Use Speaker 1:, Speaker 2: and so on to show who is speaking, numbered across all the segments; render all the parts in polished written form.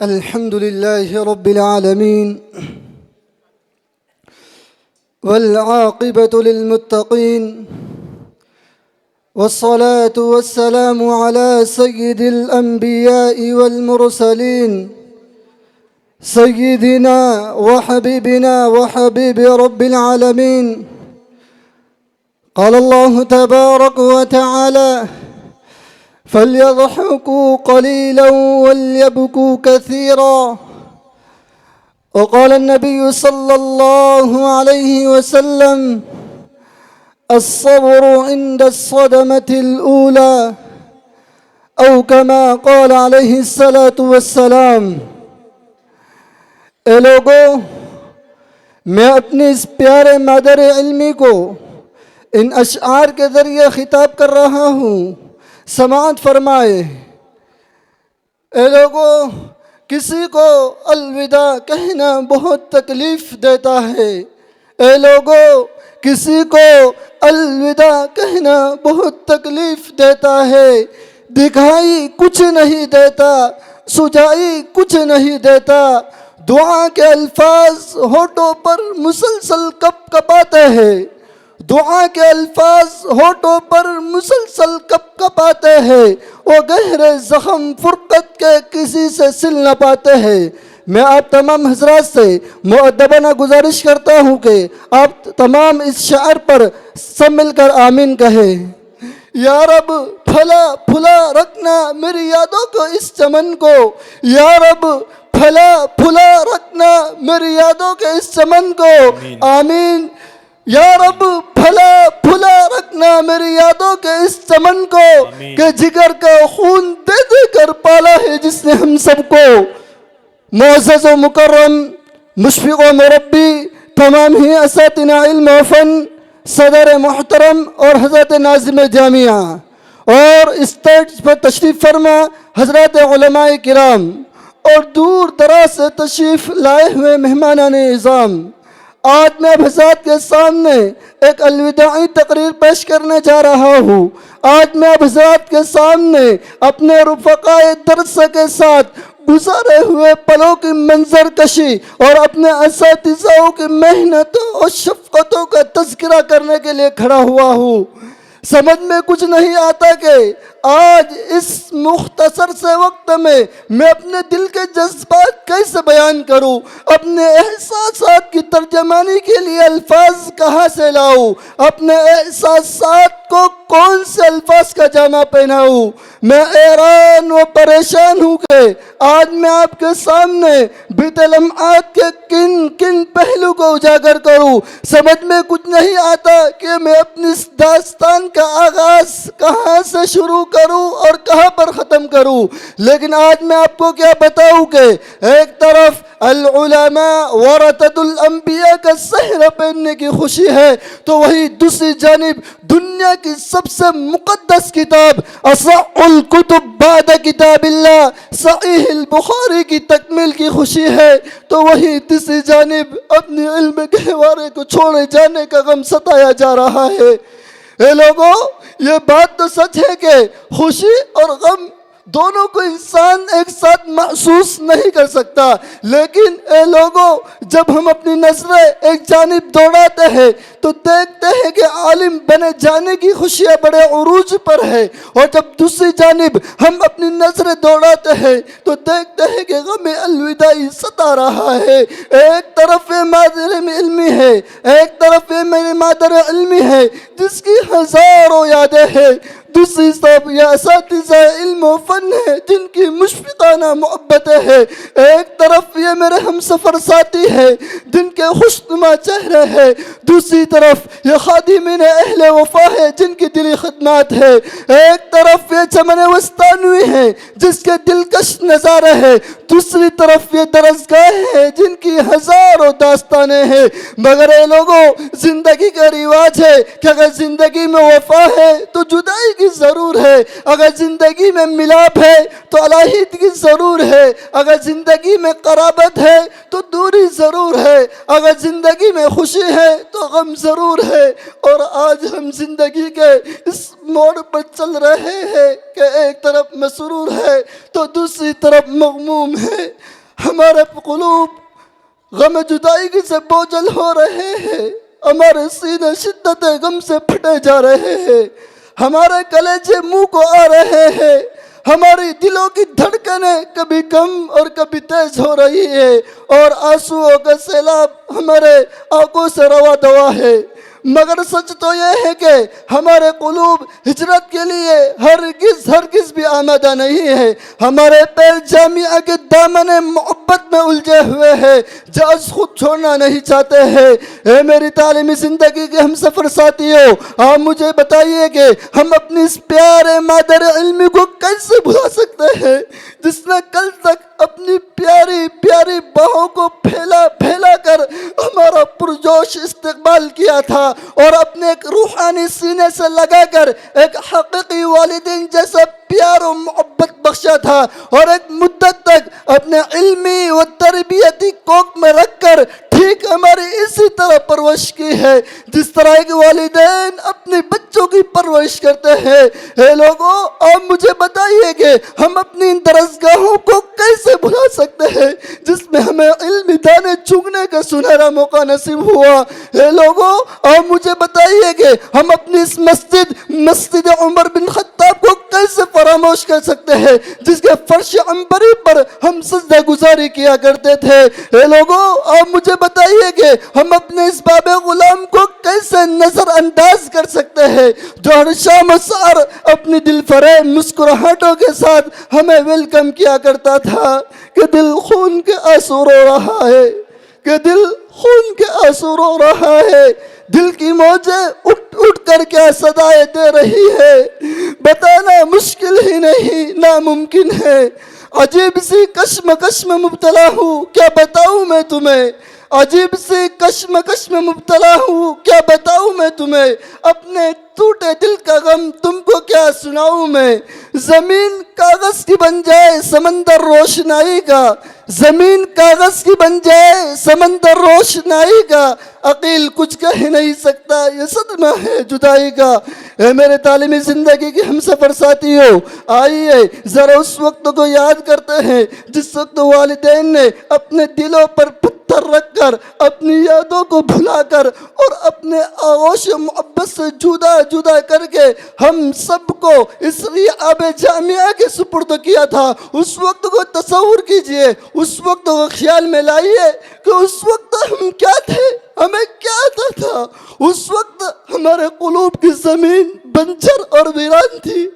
Speaker 1: الحمد لله رب العالمين والعاقبة للمتقين والصلاة والسلام على سيد الأنبياء والمرسلين سيدنا وحبيبنا وحبيب رب العالمين. قال الله تبارك وتعالى: فليضحكوا قليلا وليبكوا كثيرا. وقال النبي صلى الله عليه وسلم: الصبر عند الصدمة الأولى، أو كما قال عليه الصلاة والسلام. اے لوگو، میں اپنی اس پیارے مادر علمی کو ان اشعار کے ذریعے خطاب کر رہا ہوں، سماعت فرمائے۔ اے لوگو، کسی کو الوداع کہنا بہت تکلیف دیتا ہے۔ اے لوگو، کسی کو الوداع کہنا بہت تکلیف دیتا ہے۔ دکھائی کچھ نہیں دیتا، سجائی کچھ نہیں دیتا، دعا کے الفاظ ہونٹوں پر مسلسل کپ کپاتے ہیں، دعا کے الفاظ ہونٹوں پر مسلسل کپ کپاتے ہیں، وہ گہرے زخم فرقت کے کسی سے سل نہ پاتے ہیں۔ میں آپ تمام حضرات سے مؤدبانہ گزارش کرتا ہوں کہ آپ تمام اس شعر پر سب مل کر آمین کہیں۔ یا رب پھلا پھلا رکھنا میری یادوں کو اس چمن کو، یا رب پھلا پھلا رکھنا میری یادوں کے اس چمن کو، آمین۔ یا رب پھلا پھلا رکھنا میری یادوں کے اس چمن کو، کہ جگر کا خون دے دے کر پالا ہے جس نے ہم سب کو۔ معزز و مکرم مشفق و مربی تمام ہی اساتذہ علم و فن، صدر محترم اور حضرت ناظم جامعہ، اور اسٹیج پر تشریف فرما حضرات علماء کرام، اور دور دراز سے تشریف لائے ہوئے مہمانان اعظام، آج میں اب حضرات کے سامنے ایک الوداعی تقریر پیش کرنے جا رہا ہوں۔ آج میں اب حضرات کے سامنے اپنے رفقائے درس کے ساتھ گزارے ہوئے پلوں کی منظر کشی اور اپنے اساتذاؤں کی محنتوں اور شفقتوں کا تذکرہ کرنے کے لیے کھڑا ہوا ہوں۔ سمجھ میں کچھ نہیں آتا کہ آج اس مختصر سے وقت میں اپنے دل کے جذبات کیسے بیان کروں، اپنے احساسات کی ترجمانی کے لیے الفاظ کہاں سے لاؤں، اپنے احساسات کو کون سے الفاظ کا جامع پہناؤں۔ میں حیران و پریشان ہوں کہ آج میں آپ کے سامنے بیتے لمحات کے کن کن پہلو کو اجاگر کروں۔ سمجھ میں کچھ نہیں آتا کہ میں اپنی اس داستان کا آغاز کہاں سے شروع کروں اور کہاں پر ختم کروں، لیکن آج میں آپ کو کیا بتاؤں کہ ایک طرف العلماء ورثۃ الانبیاء کا صحرا پہننے کی خوشی ہے، تو وہی دوسری جانب دنیا کی سب سے مقدس کتاب اصح الکتب بعد کتاب اللہ صحیح البخاری کی تکمیل کی خوشی ہے، تو وہی تیسری جانب اپنی علم گہوارے کو چھوڑے جانے کا غم ستایا جا رہا ہے۔ اے لوگوں، یہ بات تو سچ ہے کہ خوشی اور غم دونوں کو انسان ایک ساتھ محسوس نہیں کر سکتا، لیکن اے لوگوں، جب ہم اپنی نظریں ایک جانب دوڑاتے ہیں تو دیکھتے ہیں کہ عالم بنے جانے کی خوشیاں بڑے عروج پر ہے، اور جب دوسری جانب ہم اپنی نظریں دوڑاتے ہیں تو دیکھتے ہیں کہ غم الوداعی ستا رہا ہے۔ ایک طرف یہ مادر علمی ہے، ایک طرف یہ میری مادر علمی ہے جس کی ہزاروں یادیں ہیں، دوسری طرف یہ اساتذہ علم و فن ہے جن کی مشفقانہ محبتیں ہیں، ایک طرف یہ میرے ہم سفر ساتھی ہے جن کے خوشنما چہرے ہیں، دوسری طرف یہ خادمین اہل وفا ہے جن کی دلی خدمات ہے، ایک طرف یہ چمن وسطانوی ہے جس کے دلکش نظارے ہیں، دوسری طرف یہ درسگاہ ہے جن کی ہزاروں داستانیں ہیں۔ مگر اے لوگوں، زندگی کا رواج ہے کہ اگر زندگی میں وفا ہے تو جدائی کی علیحدگی ضرور ہے، اگر زندگی میں ملاپ ہے تو علیحدگی ضرور ہے، اگر زندگی میں قرابت ہے تو دوری ضرور ہے، اگر زندگی میں خوشی ہے تو غم ضرور ہے۔ اور آج ہم زندگی کے اس موڑ پر چل رہے ہیں کہ ایک طرف مسرور ہے تو دوسری طرف مغموم ہے۔ ہمارے قلوب غم جدائی سے بوجھل ہو رہے ہیں، ہمارے سینے شدت غم سے پھٹے جا رہے ہیں، ہمارے کلیجے منہ کو آ رہے ہیں، ہماری دلوں کی دھڑکنیں کبھی کم اور کبھی تیز ہو رہی ہے، اور آنسوؤں کا سیلاب ہمارے آنکھوں سے روا دوا ہے۔ مگر سچ تو یہ ہے کہ ہمارے قلوب ہجرت کے لیے ہرگز بھی آمادہ نہیں ہے۔ ہمارے پیر جامعہ کے دامن محبت میں الجھے ہوئے ہیں، جو از خود چھوڑنا نہیں چاہتے ہیں۔ اے میری تعلیمی زندگی کے ہم سفر ساتھیوں، آپ مجھے بتائیے کہ ہم اپنی اس پیارے مادر علمی کو کیسے بھلا سکتے ہیں، جس نے کل تک اپنی پیاری پیاری باہوں کو پھیلا پھیلا کر ہمارا پرجوش استقبال کیا تھا، اور اپنے ایک روحانی سینے سے لگا کر ایک حقیقی والدین جیسا پیار و محبت بخشا تھا، اور ایک مدت تک اپنے علمی و تربیتی کوکھ میں رکھ کر ٹھیک ہماری اسی طرح پرورش کی ہے جس طرح ایک والدین اپنے بچوں کی پرورش کرتے ہیں۔ اے لوگوں، آپ مجھے بتائیے کہ ہم اپنی ان درسگاہوں کو کیسے بھلا سکتے ہیں جس میں ہمیں علمی دانے چگنے کا سنہرا موقع نصیب ہوا۔ اے لوگوں، آپ مجھے بتائیے کہ ہم اپنی اس مسجد عمر بن خطاب کو کیسے فراموش کر سکتے ہیں جس کے فرش عنبری پر ہم سجدہ گزاری کیا کرتے تھے۔ اے لوگوں، آپ مجھے بتائیے کہ ہم اپنے اس باب غلام کو کیسے نظر انداز کر سکتے ہیں جو ہر شام و سحر اپنی دل فریب مسکراہٹوں کے ساتھ ہمیں ویلکم کیا کرتا تھا کہ دل خون کے آنسو رو رہا ہے، کہ دل خون کے آنسو رو رہا ہے، دل کی موجیں اٹھ اٹھ کر کیا صدائیں دے رہی ہے، بتانا مشکل ہی نہیں ناممکن ہے۔ عجیب سی کشمکش میں مبتلا ہوں، کیا بتاؤں میں تمہیں، عجیب سی کشمکش میں مبتلا ہوں، کیا بتاؤں میں تمہیں، اپنے ٹوٹے دل کا غم تم کو کیا سناؤں میں۔ زمین کاغذ کی بن جائے سمندر روشنائی کا، زمین کاغذ کی بن جائے سمندر روشنائی کا، عقیل کچھ کہہ نہیں سکتا، یہ صدمہ ہے جدائی کا۔ اے میرے تعلیمی زندگی کے ہم سفر ساتھیوں، آئیے ذرا اس وقت کو یاد کرتے ہیں جس وقت والدین نے اپنے دلوں پر پتھر رکھ کر، اپنی یادوں کو بھلا کر اور اپنے آغوش محبت سے جدا جدا کر کے ہم سب کو اس ریعاب جامعہ کے سپرد کیا تھا۔ اس وقت کو تصور کیجئے، اس وقت کو خیال میں لائیے کہ اس وقت ہم کیا تھے، ہمیں کیا آتا تھا۔ اس وقت ہمارے قلوب کی زمین بنجر اور ویران تھی،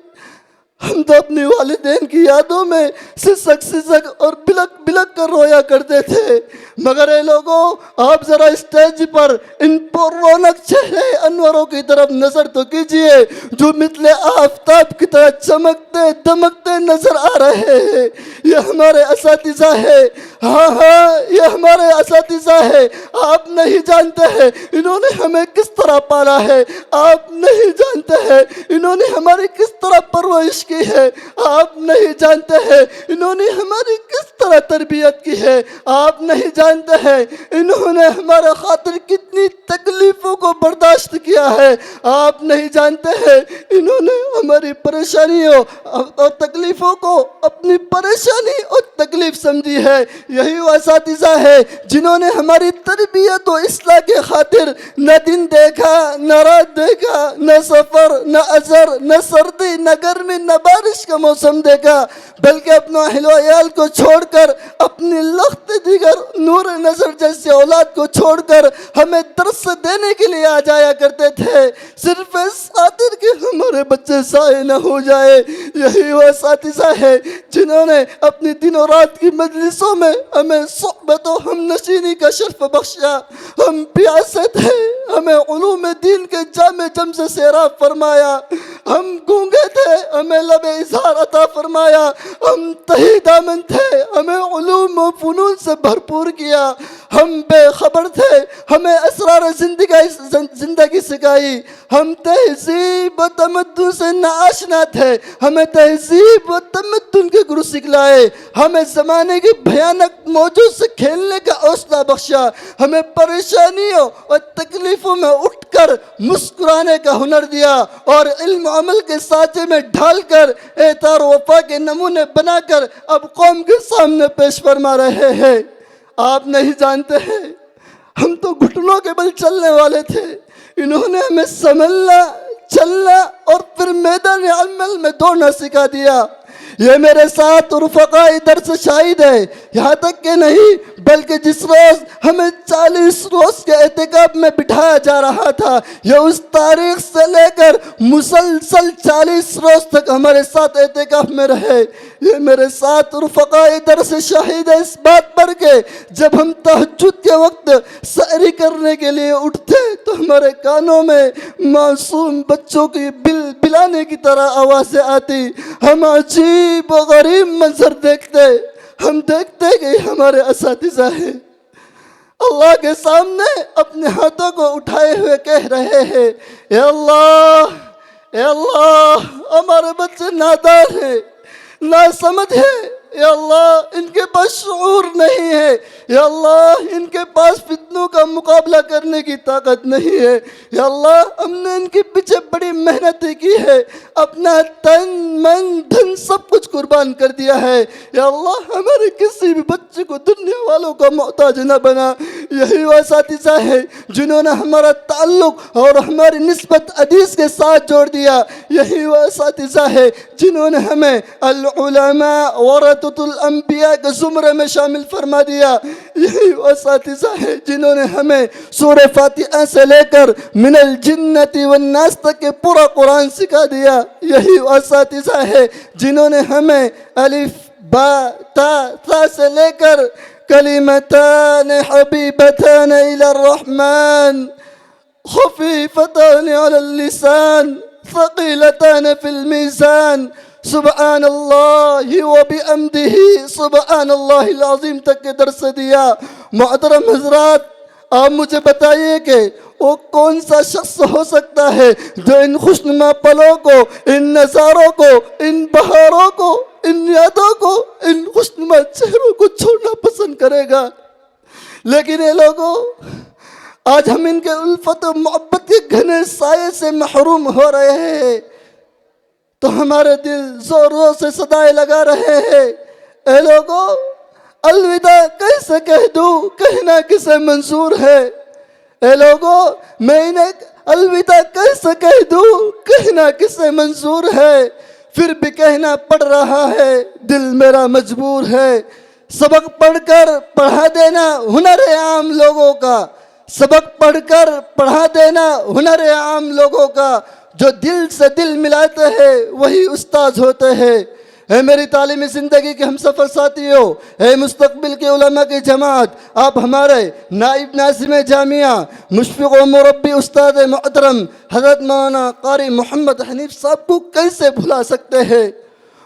Speaker 1: ہم تو اپنی والدین کی یادوں میں سسک اور بلک بلک کر رویا کرتے تھے۔ مگر اے لوگوں، آپ ذرا اسٹیج پر ان پر رونق چہرے انوروں کی طرف نظر تو کیجئے جو مثل آفتاب کی طرح چمکتے دمکتے نظر آ رہے ہیں۔ یہ ہمارے اساتذہ ہے، ہاں ہاں، یہ ہمارے اساتذہ ہے۔ آپ نہیں جانتے ہیں انہوں نے ہمیں کس طرح پالا ہے، آپ نہیں جانتے ہیں انہوں نے ہماری کس طرح پرورش کی ہے، آپ نہیں جانتے ہیں انہوں نے ہماری کس طرح تربیت کی ہے، آپ نہیں جانتے ہیں انہوں نے ہمارے خاطر کتنی تکلیفوں کو برداشت کیا ہے، آپ نہیں جانتے ہیں انہوں نے ہماری پریشانیوں اور تکلیفوں کو اپنی پریشانی اور تکلیف سمجھی ہے۔ یہی وہ اساتذہ ہے جنہوں نے ہماری تربیت و اصلاح کے خاطر نہ دن دیکھا، نہ رات دیکھا، نہ سفر، نہ اثر، نہ سردی، نہ گرمی، نہ بارش کا موسم دیکھا، بلکہ اپنا اہل و عیال کو چھوڑ کر، اپنی لخت دیگر نور نظر جیسے اولاد کو چھوڑ کر ہمیں درس دینے کے لیے آ جایا کرتے تھے، صرف اس خاطر کہ ہمارے بچے ضائع نہ ہو جائے۔ یہی وہ اساتذہ ہے جنہوں نے اپنی دن و رات کی مجلسوں میں ہمیں صحبت و ہم نشینی کا شرف بخشا۔ ہم پیاسے تھے، ہمیں علوم دین کے جام جم سے سیراب فرمایا، ہم گونگے تھے ہمیں لب اظہار عطا فرمایا، ہم تہی دامن تھے ہمیں علوم و فنون سے بھرپور کیا، ہم بے خبر تھے ہمیں اسرار زندگی سکھائی، ہم تہذیب و تمدن سے ناآشنا تھے ہمیں تہذیب و تمدن کے گرو سکھلائے، ہمیں زمانے کی بھیانک موجوں سے کھیلنے کا حوصلہ بخشا، ہمیں پریشانیوں اور تکلیفوں میں اٹھ کر مسکرانے کا ہنر دیا، اور علم و عمل کے سانچے میں ڈھال کر اعتار و وفا کے نمونے بنا کر اب قوم کے سامنے پیش فرما رہے ہیں۔ آپ نہیں جانتے ہیں ہم تو گھٹنوں کے بل چلنے والے تھے، انہوں نے ہمیں سنبھلنا، چلنا اور پھر میدان عمل میں دوڑنا سکھا دیا۔ یہ میرے ساتھ رفقاء درس شاہد ہے، یہاں تک کہ نہیں بلکہ جس روز ہمیں 40 روز کے اعتکاف میں بٹھایا جا رہا تھا، یہ اس تاریخ سے لے کر مسلسل 40 روز تک ہمارے ساتھ اعتکاف میں رہے۔ یہ میرے ساتھ رفقاء درس شاہد ہے اس بات پر کہ جب ہم تہجد کے وقت سحری کرنے کے لیے اٹھتے تو ہمارے کانوں میں معصوم بچوں کی بلانے کی طرح آوازیں آتی، ہم عجیب و غریب منظر دیکھتے، ہم دیکھتے کہ یہ ہمارے اساتذہ ہیں، اللہ کے سامنے اپنے ہاتھوں کو اٹھائے ہوئے کہہ رہے ہیں، اے اللہ ہمارے بچے نادان ہیں، ناسمجھ ہیں، یا اللہ ان کے پاس شعور نہیں ہے، یا اللہ ان کے پاس فتنوں کا مقابلہ کرنے کی طاقت نہیں ہے، یا اللہ ہم نے ان کے پیچھے بڑی محنت کی ہے، اپنا تن من دھن سب کچھ قربان کر دیا ہے، یا اللہ ہمارے کسی بھی بچے کو دنیا والوں کا محتاج نہ بنا۔ یہی وہ اساتذہ ہے جنہوں نے ہمارا تعلق اور ہماری نسبت حدیث کے ساتھ جوڑ دیا، یہی وہ اساتذہ ہے جنہوں نے ہمیں العلماء ورثۃ الانبیاء کے زمرے میں شامل فرما دیا، یہی وہ اساتذہ ہے جنہوں نے ہمیں سورہ فاتحہ سے لے کر من الجنۃ والناس تک کے پورا قرآن سکھا دیا، یہی وہ اساتذہ ہے جنہوں نے ہمیں الف با تا سے لے کر کلمتان حبیبتان الی الرحمن خفیفتان علی اللسان ثقیلتان فی المیزان سبحان اللہ وبحمدہ سبحان اللہ العظیم تک کے درس دیا۔ محترم حضرات، آپ مجھے بتائیے کہ وہ کون سا شخص ہو سکتا ہے جو ان خوشنما پلوں کو، ان نظاروں کو، ان بہاروں کو، ان یادوں کو، ان خوشنما چہروں کو چھوڑنا پسند کرے گا؟ لیکن یہ لوگوں، آج ہم ان کے الفت و محبت کے گھنے سائے سے محروم ہو رہے ہیں تو ہمارے دل زور زور سے صدائیں لگا رہے ہیں، اے لوگوں الوداع کیسے کہہ دوں، کہنا کسے منظور ہے؟ اے لوگوں میں انہیں الوداع کیسے کہہ دوں، کہنا کسے منظور ہے؟ پھر بھی کہنا پڑ رہا ہے، دل میرا مجبور ہے۔ سبق پڑھ کر پڑھا دینا ہنر عام لوگوں کا، سبق پڑھ کر پڑھا دینا ہنر عام لوگوں کا، جو دل سے دل ملاتے ہیں وہی استاذ ہوتے ہیں۔ اے میری تعلیمی زندگی کے ہم سفر ساتھیوں، اے مستقبل کے علماء کی جماعت، آپ ہمارے نائب ناظم جامعہ مشفق و مربی استاد محترم حضرت مولانا قاری محمد حنیف صاحب کو کیسے بھلا سکتے ہیں؟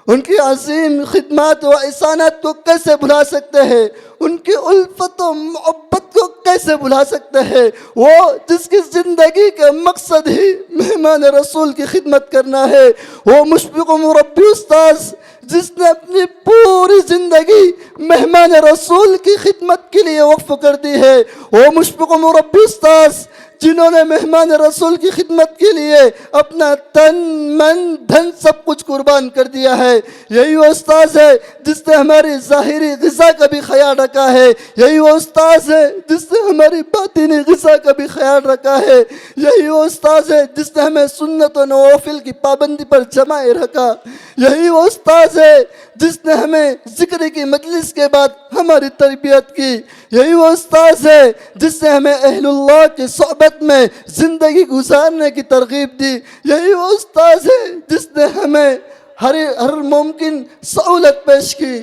Speaker 1: ان کی عظیم خدمات و احسانات کو کیسے بھلا سکتے ہیں؟ ان کی الفت و محبت کو کیسے بھلا سکتے ہیں؟ وہ جس کی زندگی کا مقصد ہی مہمان رسول کی خدمت کرنا ہے، وہ مشفق و مربی استاذ جس نے اپنی پوری زندگی مہمان رسول کی خدمت کے لیے وقف کر دی ہے، وہ مشفق و مربی استاذ جنہوں نے مہمان رسول کی خدمت کے لیے اپنا تن من دھن سب کچھ قربان کر دیا ہے، یہی وہ استاذ ہے جس نے ہماری ظاہری غذا کا بھی خیال رکھا ہے، یہی وہ استاذ ہے جس نے ہماری باطنی غذا کا بھی خیال رکھا ہے، یہی وہ استاذ ہے جس نے ہمیں سنت و نوافل کی پابندی پر جمائے رکھا، یہی وہ استاذ ہے جس نے ہمیں ذکر کی مجلس کے بعد ہماری تربیت کی، یہی وہ استاذ ہے جس نے ہمیں اہل اللہ کی صحبت میں زندگی گزارنے کی ترغیب دی، یہی وہ استاذ ہے جس نے ہمیں ہر ممکن سہولت پیش کی۔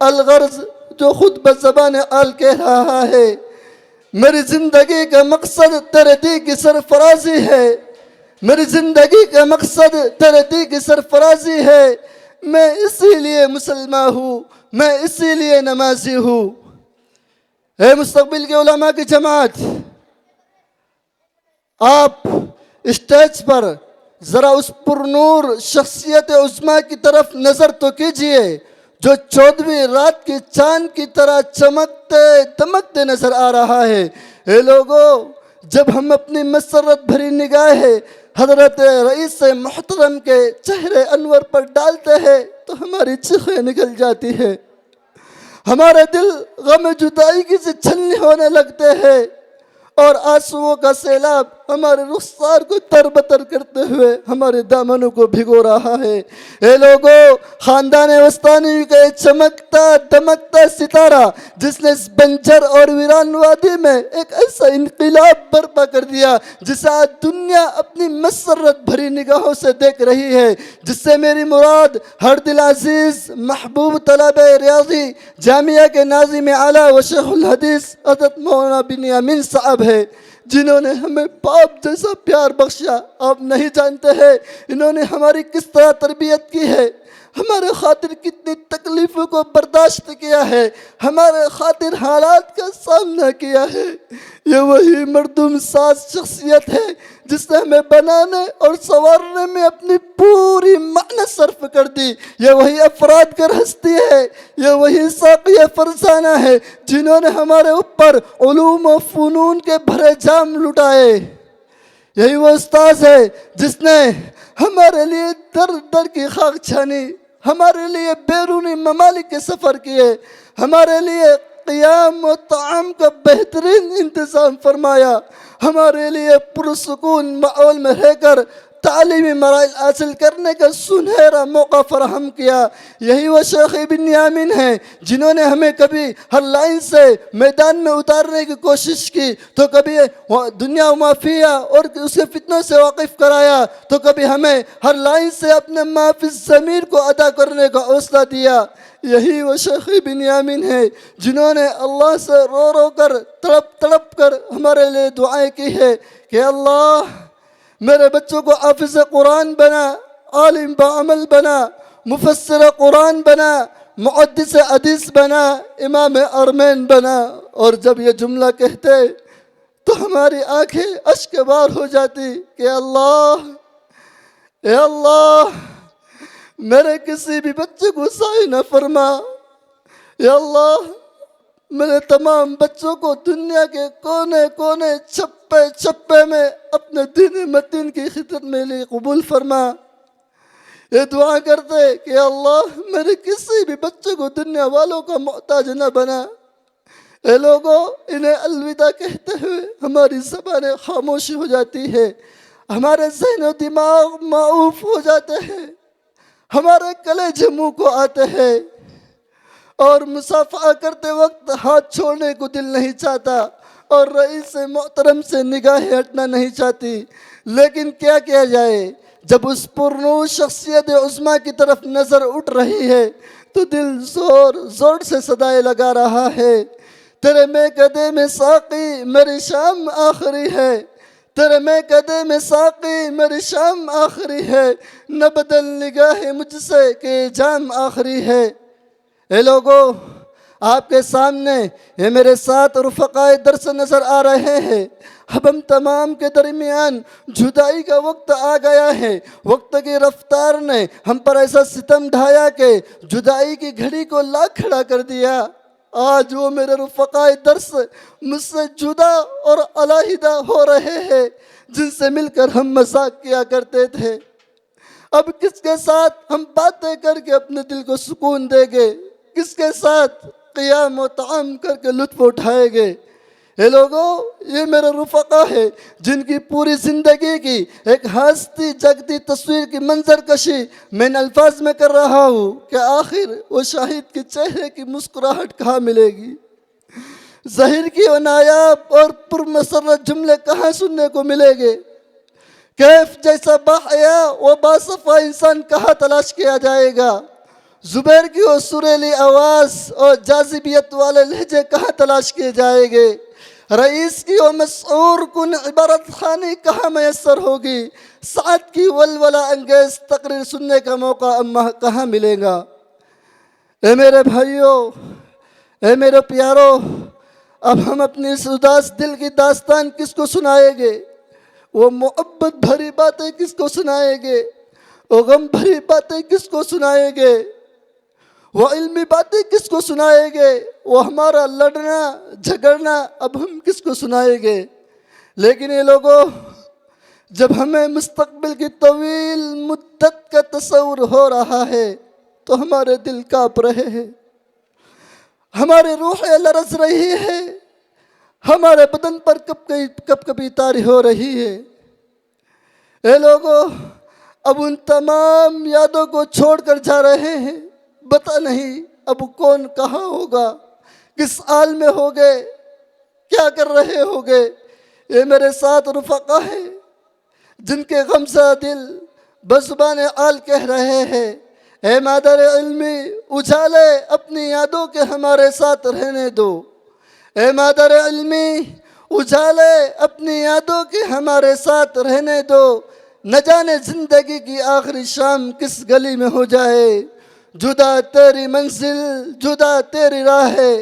Speaker 1: الغرض جو خود بزبان آل کہہ رہا ہے، میری زندگی کا مقصد تیرے دی کی سرفرازی ہے، میری زندگی کا مقصد تیرے دین کی سرفرازی ہے، میں اسی لیے مسلمان ہوں، میں اسی لیے نمازی ہوں۔ اے مستقبل کے علماء کی جماعت، آپ اسٹیج پر ذرا اس پر نور شخصیت عظمیٰ کی طرف نظر تو کیجئے جو 14ویں رات کی چاند کی طرح چمکتے دمکتے نظر آ رہا ہے۔ اے لوگو، جب ہم اپنی مسرت بھری نگاہیں حضرت رئیس محترم کے چہرے انور پر ڈالتے ہیں تو ہماری چیخیں نکل جاتی ہیں، ہمارے دل غم جدائی کی سے چھلنی ہونے لگتے ہیں اور آنسوؤں کا سیلاب ہمارے رخسار کو تر بتر کرتے ہوئے ہمارے دامنوں کو بھگو رہا ہے۔ اے لوگو، خاندان وسطانی کا یہ چمکتا دمکتا ستارہ جس نے اس بنجر اور ویران وادی میں ایک ایسا انقلاب برپا کر دیا جسے آج دنیا اپنی مسرت بھری نگاہوں سے دیکھ رہی ہے، جس سے میری مراد ہر دل عزیز محبوب طلب ریاضی جامعہ کے ناظم اعلیٰ و شیخ الحدیث حضرت مولانا بنیامین صاحب ہے، جنہوں نے ہمیں باپ جیسا پیار بخشا۔ آپ نہیں جانتے ہیں انہوں نے ہماری کس طرح تربیت کی ہے، ہمارے خاطر کتنی تکلیفوں کو برداشت کیا ہے، ہمارے خاطر حالات کا سامنا کیا ہے۔ یہ وہی مردم ساز شخصیت ہے جس نے ہمیں بنانے اور سنوارنے میں اپنی پوری محنت صرف کر دی۔ یہ وہی افراد کر ہستی ہے، یہ وہی ساقی فرزانہ ہے جنہوں نے ہمارے اوپر علوم و فنون کے بھرے جام لٹائے۔ یہی وہ استاذ ہے جس نے ہمارے لیے در در کی خاک چھانی، ہمارے لیے بیرونی ممالک کے سفر کیے، ہمارے لیے قیام و طعام کا بہترین انتظام فرمایا، ہمارے لیے پرسکون ماحول میں رہ کر تعلیمی مراحل حاصل کرنے کا سنہرا موقع فراہم کیا۔ یہی وہ شیخ بنیامین ہیں جنہوں نے ہمیں کبھی ہر لائن سے میدان میں اتارنے کی کوشش کی تو کبھی دنیا مافیا اور اس کے فتنوں سے واقف کرایا، تو کبھی ہمیں ہر لائن سے اپنے ما فی الضمیر کو ادا کرنے کا حوصلہ دیا۔ یہی وہ شیخ بنیامین ہے جنہوں نے اللہ سے رو رو کر تڑپ تڑپ کر ہمارے لیے دعائیں کی ہے کہ اللہ میرے بچوں کو حافظ قرآن بنا، عالم بعمل بنا، مفسر قرآن بنا، محدث حدیث بنا، امام ارمین بنا۔ اور جب یہ جملہ کہتے تو ہماری آنکھیں اشک بار ہو جاتی کہ اللہ، اے اللہ میرے کسی بھی بچے کو ضائع نہ فرما، یا اللہ میرے تمام بچوں کو دنیا کے کونے کونے چھپے چھپے میں اپنے دین متین کی خدمت میں لیے قبول فرما۔ یہ دعا کرتے کہ اللہ میرے کسی بھی بچے کو دنیا والوں کا محتاج نہ بنا۔ اے لوگوں، انہیں الوداع کہتے ہوئے ہماری زبانیں خاموشی ہو جاتی ہے، ہمارے ذہن و دماغ معوف ہو جاتے ہیں، ہمارے کلیجے منہ کو آتے ہیں اور مصافحہ کرتے وقت ہاتھ چھوڑنے کو دل نہیں چاہتا اور رئیس محترم سے نگاہیں ہٹنا نہیں چاہتی، لیکن کیا کیا جائے؟ جب اس پرنور شخصیت عظمیٰ کی طرف نظر اٹھ رہی ہے تو دل زور زور سے صدائیں لگا رہا ہے، تیرے میں قدے میں ساقی میری شام آخری ہے، تیرے میں قدے میں ساقی میری شام آخری ہے، نہ بدل نگاہ مجھ سے کہ جام آخری ہے۔ اے لوگو، آپ کے سامنے یہ میرے ساتھ رفقائے درس نظر آ رہے ہیں۔ اب ہم تمام کے درمیان جدائی کا وقت آ گیا ہے۔ وقت کی رفتار نے ہم پر ایسا ستم ڈھایا کہ جدائی کی گھڑی کو لا کھڑا کر دیا۔ آج وہ میرے رفقائے درس مجھ سے جدا اور علیحدہ ہو رہے ہیں جن سے مل کر ہم مذاق کیا کرتے تھے۔ اب کس کے ساتھ ہم باتیں کر کے اپنے دل کو سکون دیں گے، کس کے ساتھ قیام و طعام کر کے لطف اٹھائیں گے؟ اے لوگو، یہ میرے رفقا ہے جن کی پوری زندگی کی ایک ہستی جگتی تصویر کی منظر کشی میں ان الفاظ میں کر رہا ہوں کہ آخر وہ شاہد کے چہرے کی مسکراہٹ کہاں ملے گی؟ ظاہر کی وہ نایاب اور پرمسرت جملے کہاں سننے کو ملے گے؟ کیف جیسا باحیا و باصفا انسان کہاں تلاش کیا جائے گا؟ زبیر کی وہ سریلی آواز اور جاذبیت والے لہجے کہاں تلاش کیے جائیں گے؟ رئیس کی وہ مسعور کن عبارت خانی کہاں میسر ہوگی؟ سعد کی ولولہ انگیز تقریر سننے کا موقع کہاں ملے گا؟ اے میرے بھائیوں، اے میرے پیاروں، اب ہم اپنی اس اداس دل کی داستان کس کو سنائیں گے؟ وہ محبت بھری باتیں کس کو سنائیں گے؟ وہ غم بھری باتیں کس کو سنائیں گے؟ وہ علمی باتیں کس کو سنائیں گے؟ وہ ہمارا لڑنا جھگڑنا اب ہم کس کو سنائیں گے؟ لیکن یہ لوگوں، جب ہمیں مستقبل کی طویل مدت کا تصور ہو رہا ہے تو ہمارے دل کانپ رہے ہیں، ہماری روحیں لرز رہی ہے، ہمارے بدن پر کب کبھی طاری ہو رہی ہے۔ اے لوگوں، اب ان تمام یادوں کو چھوڑ کر جا رہے ہیں، پتہ نہیں اب کون کہاں ہوگا، کس حال میں ہوگے، کیا کر رہے ہوگے۔ یہ میرے ساتھ رفقا ہیں جن کے غمزہ دل بزبان حال کہہ رہے ہیں، اے مادر علمی، اجالے اپنی یادوں کے ہمارے ساتھ رہنے دو۔ اے مادر علمی، اجالے اپنی یادوں کے ہمارے ساتھ رہنے دو۔ نہ جانے زندگی کی آخری شام کس گلی میں ہو جائے، جدا تیری منزل جدا تیری راہ ہے،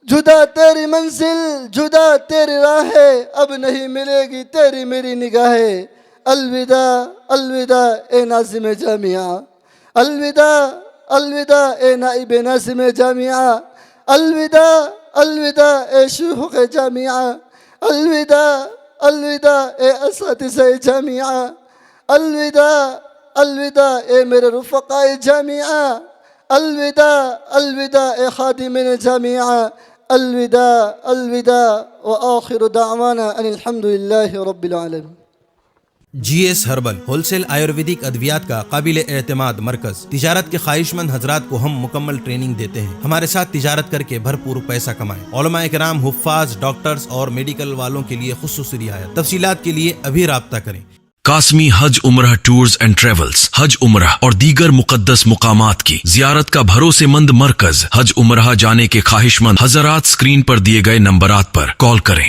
Speaker 1: جدا تیری منزل جدا تیری راہ ہے، اب نہیں ملے گی تیری میری نگاہیں۔ الوداع الوداع اے ناظم جامعہ، الوداع الوداع اے نائب ناظم جامعہ، الوداع الوداع اے شیوخ جامعہ، الوداع الوداع اے اساتذہ جامعہ، الوداع الوداع اے میرے رفقاء جامعہ، الوداع الوداع اے خادمین جامعہ، الوداع الوداع وآخر دعوانا ان الحمدللہ رب العالمین۔
Speaker 2: G S herbal wholesale Ayurvedic ادویات کا قابل اعتماد مرکز۔ تجارت کے خواہش مند حضرات کو ہم مکمل ٹریننگ دیتے ہیں۔ ہمارے ساتھ تجارت کر کے بھرپور پیسہ کمائیں۔ علماء کرام، حفاظ، ڈاکٹرز اور میڈیکل والوں کے لیے خصوصی رعایت۔ تفصیلات کے لیے ابھی رابطہ کریں۔
Speaker 3: قاسمی حج عمرہ ٹورز اینڈ ٹریولز، حج عمرہ اور دیگر مقدس مقامات کی زیارت کا بھروسے مند مرکز۔ حج عمرہ جانے کے خواہش مند حضرات اسکرین پر دیے گئے نمبرات پر کال کریں۔